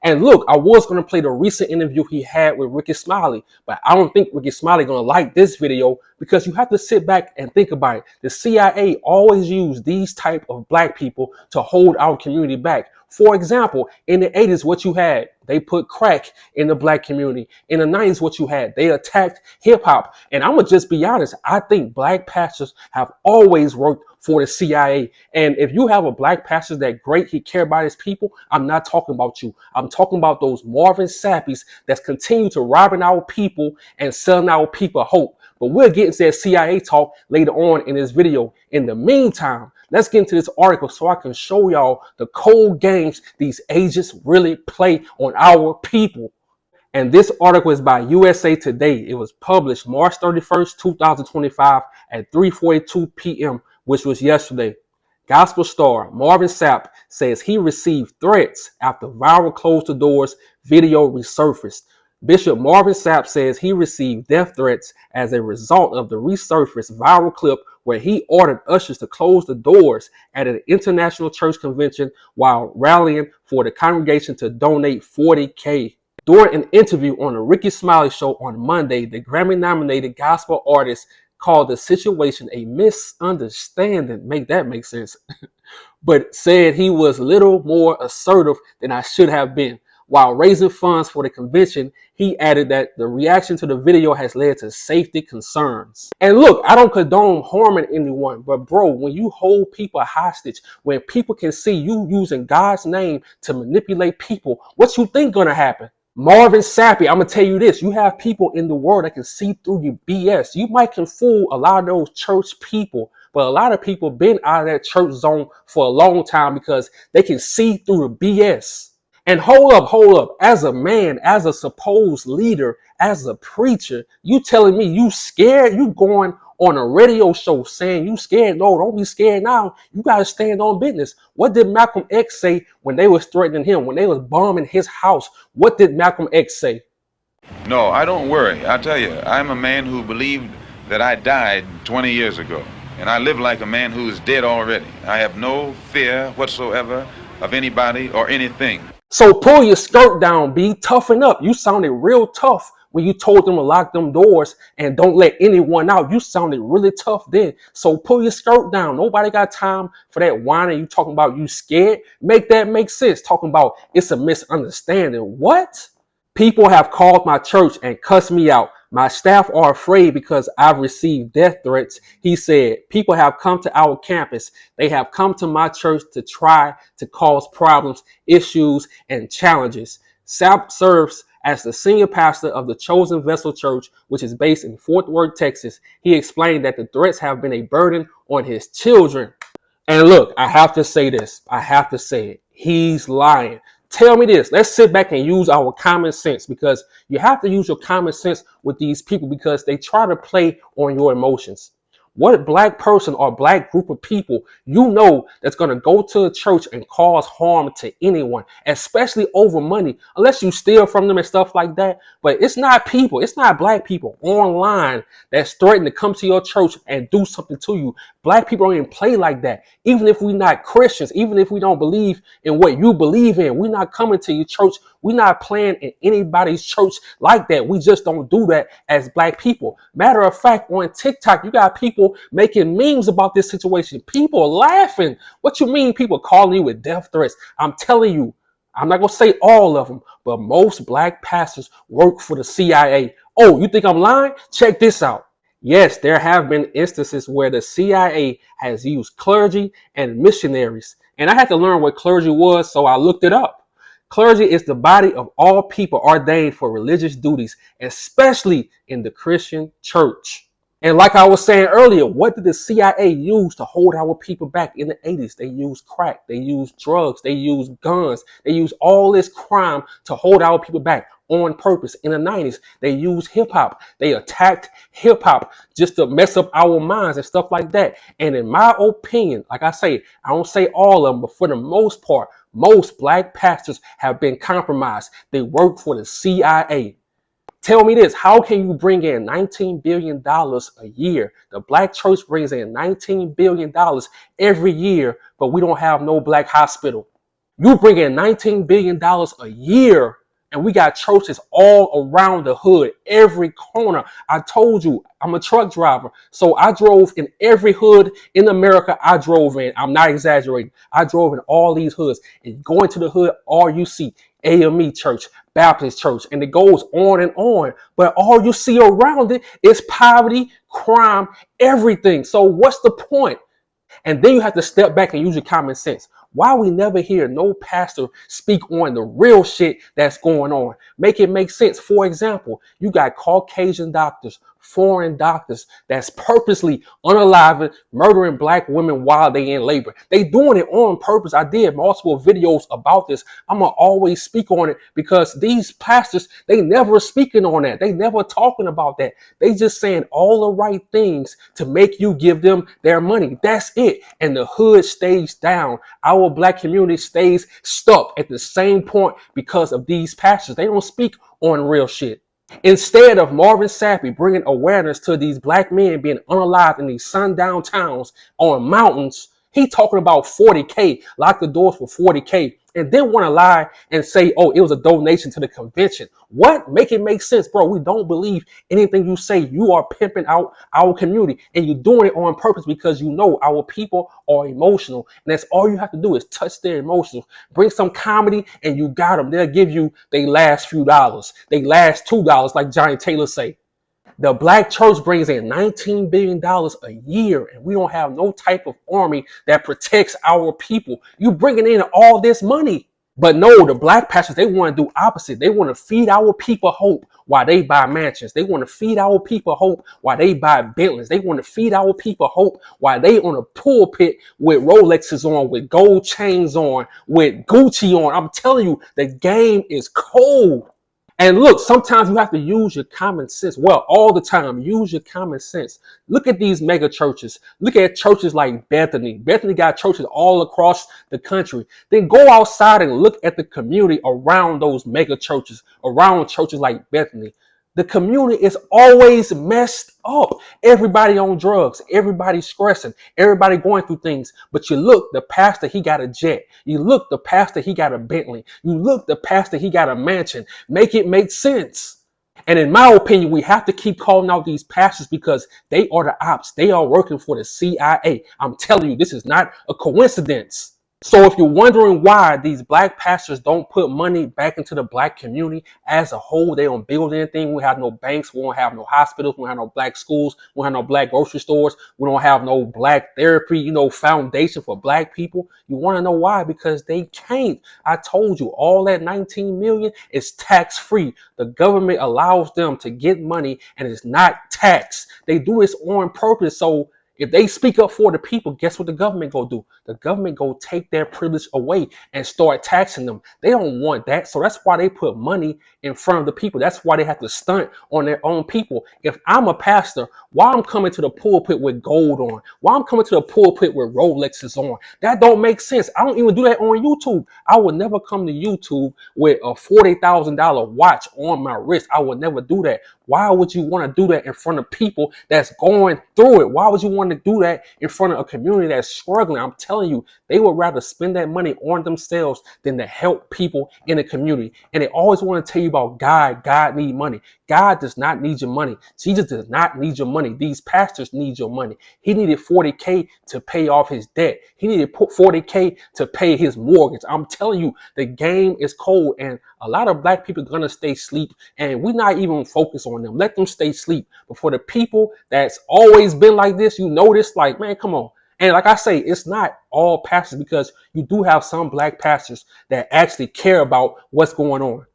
And look, I was going to play the recent interview he had with Ricky Smiley, but I don't think Ricky Smiley going to like this video because you have to sit back and think about it. The CIA always used these type of black people to hold our community back. For example, in the 80s, what you had, they put crack in the black community. In the 90s, what you had, they attacked hip hop. And I'm going to just be honest. I think black pastors have always worked for the CIA. And if you have a black pastor that great, he care about his people, I'm not talking about you. I'm talking about those Marvin Sappies that's continue to robbing our people and selling our people hope. But we'll get into that CIA talk later on in this video. In the meantime, let's get into this article so I can show y'all the cold games these agents really play on our people. And this article is by USA Today. It was published March 31st, 2025 at 3:42 p.m., which was yesterday. Gospel star Marvin Sapp says he received threats after viral close the doors video resurfaced. Bishop Marvin Sapp says he received death threats as a result of the resurfaced viral clip where he ordered ushers to close the doors at an international church convention while rallying for the congregation to donate $40K. During an interview on the Ricky Smiley Show on Monday, the Grammy-nominated gospel artist called the situation a misunderstanding. Make that make sense. But said he was little more assertive than I should have been. While raising funds for the convention, he added that the reaction to the video has led to safety concerns. And look, I don't condone harming anyone, but bro, when you hold people hostage, when people can see you using God's name to manipulate people, what you think gonna happen? Marvin Sapp, I'm gonna tell you this: you have people in the world that can see through your BS. You might can fool a lot of those church people, but a lot of people been out of that church zone for a long time because they can see through the BS. And hold up. As a man, as a supposed leader, as a preacher, you telling me you scared? You going on a radio show saying you scared? No, don't be scared now. You got to stand on business. What did Malcolm X say when they was threatening him, when they was bombing his house? What did Malcolm X say? No, I don't worry. I tell you, I'm a man who believed that I died 20 years ago. And I live like a man who is dead already. I have no fear whatsoever of anybody or anything. So pull your skirt down, B. Toughen up. You sounded real tough when you told them to lock them doors and don't let anyone out. You sounded really tough then. So pull your skirt down. Nobody got time for that whining. You talking about you scared? Make that make sense. Talking about it's a misunderstanding. What? People have called my church and cussed me out. My staff are afraid because I've received death threats. He said, people have come to our campus. They have come to my church to try to cause problems, issues, and challenges. Sapp serves as the senior pastor of the Chosen Vessel Church, which is based in Fort Worth, Texas. He explained that the threats have been a burden on his children. And look, I have to say this. I have to say it. He's lying. Tell me this. Let's sit back and use our common sense, because you have to use your common sense with these people because they try to play on your emotions. What black person or black group of people you know that's going to go to a church and cause harm to anyone, especially over money, unless you steal from them and stuff like that. But it's not people, it's not black people online that's threatening to come to your church and do something to you. Black people don't even play like that. Even if we're not Christians, even if we don't believe in what you believe in, we're not coming to your church. We're not playing in anybody's church like that. We just don't do that as black people. Matter of fact, on TikTok, you got people making memes about this situation. People laughing. What you mean people calling you with death threats? I'm telling you, I'm not going to say all of them, but most black pastors work for the CIA. Oh, you think I'm lying? Check this out. Yes, there have been instances where the CIA has used clergy and missionaries. And I had to learn what clergy was, so I looked it up. Clergy is the body of all people ordained for religious duties, especially in the Christian church. And like I was saying earlier, what did the CIA use to hold our people back in the 80s? They used crack, they used drugs, they used guns, they used all this crime to hold our people back on purpose. In the 90s, they used hip hop. They attacked hip hop just to mess up our minds and stuff like that. And in my opinion, like I say, I don't say all of them, but for the most part, most black pastors have been compromised. They work for the CIA. Tell me this, how can you bring in $19 billion a year? The black church brings in $19 billion every year, but we don't have no black hospital. You bring in $19 billion a year, and we got churches all around the hood, every corner. I told you, I'm a truck driver. So I drove in every hood in America I drove in. I'm not exaggerating. I drove in all these hoods. And go into the hood, all you see, AME church, Baptist church, and it goes on and on. But all you see around it is poverty, crime, everything. So what's the point? And then you have to step back and use your common sense. Why we never hear no pastor speak on the real shit that's going on? Make it make sense. For example, you got Caucasian doctors, foreign doctors that's purposely unaliving, murdering black women while they in labor. They doing it on purpose. I did multiple videos about this. I'm gonna always speak on it because these pastors, they never speaking on that. They never talking about that. They just saying all the right things to make you give them their money. That's it. And the hood stays down. Our black community stays stuck at the same point because of these pastors. They don't speak on real shit. Instead of Marvin Sapp bringing awareness to these black men being unalived in these sundown towns on mountains, he talking about 40K, lock the doors for 40K, and then want to lie and say, oh, it was a donation to the convention. What? Make it make sense, bro. We don't believe anything you say. You are pimping out our community, and you're doing it on purpose because you know our people are emotional, and that's all you have to do is touch their emotions. Bring some comedy, and you got them. They'll give you they last few dollars. They last $2, like Johnny Taylor say. The black church brings in $19 billion a year, and we don't have no type of army that protects our people. You bringing in all this money. But no, the black pastors, they want to do opposite. They want to feed our people hope while they buy mansions. They want to feed our people hope while they buy Bentleys. They want to feed our people hope while they on a pulpit with Rolexes on, with gold chains on, with Gucci on. I'm telling you, the game is cold. And look, sometimes you have to use your common sense. Well, all the time, use your common sense. Look at these mega churches. Look at churches like Bethany. Bethany got churches all across the country. Then go outside and look at the community around those mega churches, around churches like Bethany. The community is always messed up. Everybody on drugs. Everybody stressing. Everybody going through things. But you look, the pastor, he got a jet. You look, the pastor, he got a Bentley. You look, the pastor, he got a mansion. Make it make sense. And in my opinion, we have to keep calling out these pastors because they are the ops. They are working for the CIA. I'm telling you, this is not a coincidence. So if you're wondering why these black pastors don't put money back into the black community as a whole, they don't build anything. We have no banks. We don't have no hospitals. We don't have no black schools. We don't have no black grocery stores. We don't have no black therapy, foundation for black people. You want to know why? Because they can't. I told you, all that 19 million is tax free. The government allows them to get money and it's not taxed. They do this on purpose. So if they speak up for the people, guess what the government go do? The government go take their privilege away and start taxing them. They don't want that. So that's why they put money in front of the people. That's why they have to stunt on their own people. If I'm a pastor, why I'm coming to the pulpit with gold on? Why I'm coming to the pulpit with Rolexes on? That don't make sense. I don't even do that on YouTube. I would never come to YouTube with a $40,000 watch on my wrist. I would never do that. Why would you want to do that in front of people that's going through it? Why would you want to do that in front of a community that's struggling? I'm telling you, they would rather spend that money on themselves than to help people in the community. And they always want to tell you about God. God need money. God does not need your money. Jesus does not need your money. These pastors need your money. He needed 40K to pay off his debt. He needed 40K to pay his mortgage. I'm telling you, the game is cold, and a lot of black people are going to stay asleep, and we're not even focused on them. Let them stay asleep. But for the people that's always been like this, this, like, man, come on. And like I say, it's not all pastors, because you do have some black pastors that actually care about what's going on.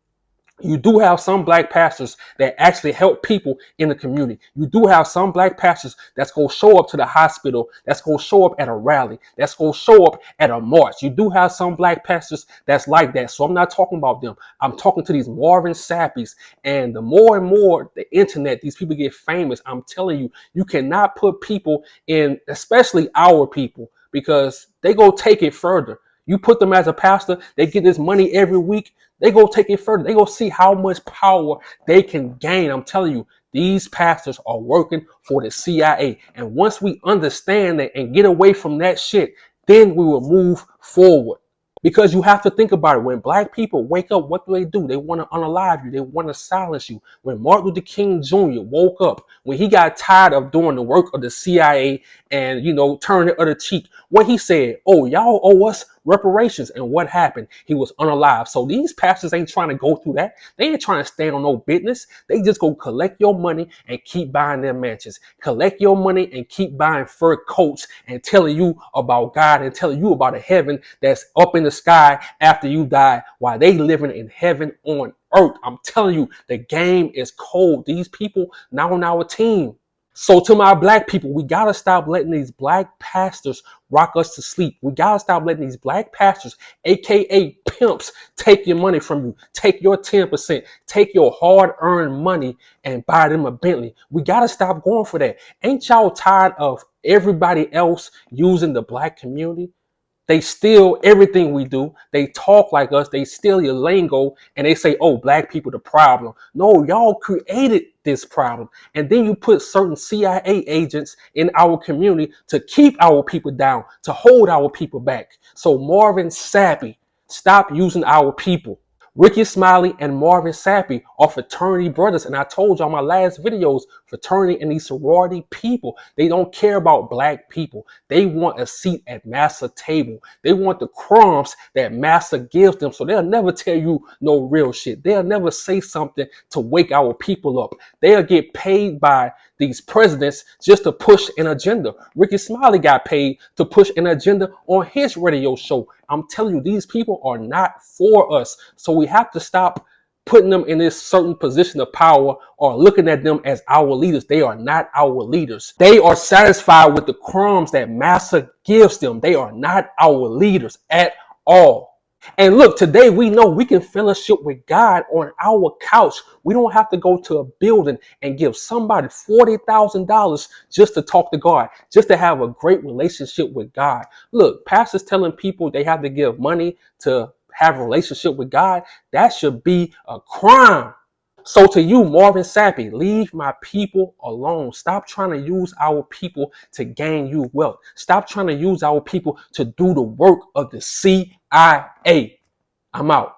You do have some black pastors that actually help people in the community. You do have some black pastors that's going to show up to the hospital, that's going to show up at a rally, that's going to show up at a march. You do have some black pastors that's like that. So I'm not talking about them. I'm talking to these Marvin Sappies. And the more and more the internet, these people get famous, I'm telling you, you cannot put people in, especially our people, because they go take it further. You put them as a pastor, they get this money every week. They go take it further. They go see how much power they can gain. I'm telling you, these pastors are working for the CIA. And once we understand that and get away from that shit, then we will move forward. Because you have to think about it. When black people wake up, what do? They want to unalive you. They want to silence you. When Martin Luther King Jr. woke up, when he got tired of doing the work of the CIA and, turn the other cheek, what he said, oh, y'all owe us reparations. And what happened? He was unalive. So these pastors ain't trying to go through that. They ain't trying to stand on no business. They just go collect your money and keep buying their mansions. Collect your money and keep buying fur coats and telling you about God and telling you about a heaven that's up in the sky after you die while they living in heaven on earth. I'm telling you, the game is cold. These people not on our team. So to my black people, we got to stop letting these black pastors rock us to sleep. We got to stop letting these black pastors, aka pimps, take your money from you. Take your 10%, take your hard-earned money and buy them a Bentley. We got to stop going for that. Ain't y'all tired of everybody else using the black community? They steal everything we do. They talk like us. They steal your lingo and they say, oh, black people the problem. No, y'all created this problem. And then you put certain CIA agents in our community to keep our people down, to hold our people back. So Marvin Sapp, stop using our people. Ricky Smiley and Marvin Sapp are fraternity brothers. And I told y'all my last videos, fraternity and these sorority people, they don't care about black people. They want a seat at massa table. They want the crumbs that massa gives them. So they'll never tell you no real shit. They'll never say something to wake our people up. They'll get paid by these presidents just to push an agenda. Ricky Smiley got paid to push an agenda on his radio show. I'm telling you, these people are not for us. So we have to stop putting them in this certain position of power or looking at them as our leaders. They are not our leaders. They are satisfied with the crumbs that massa gives them. They are not our leaders at all. And look, today we know we can fellowship with God on our couch. We don't have to go to a building and give somebody $40,000 just to talk to God, just to have a great relationship with God. Look, pastors telling people they have to give money to have a relationship with God, that should be a crime. So to you, Marvin Sapp, leave my people alone. Stop trying to use our people to gain you wealth. Stop trying to use our people to do the work of the CIA. I'm out.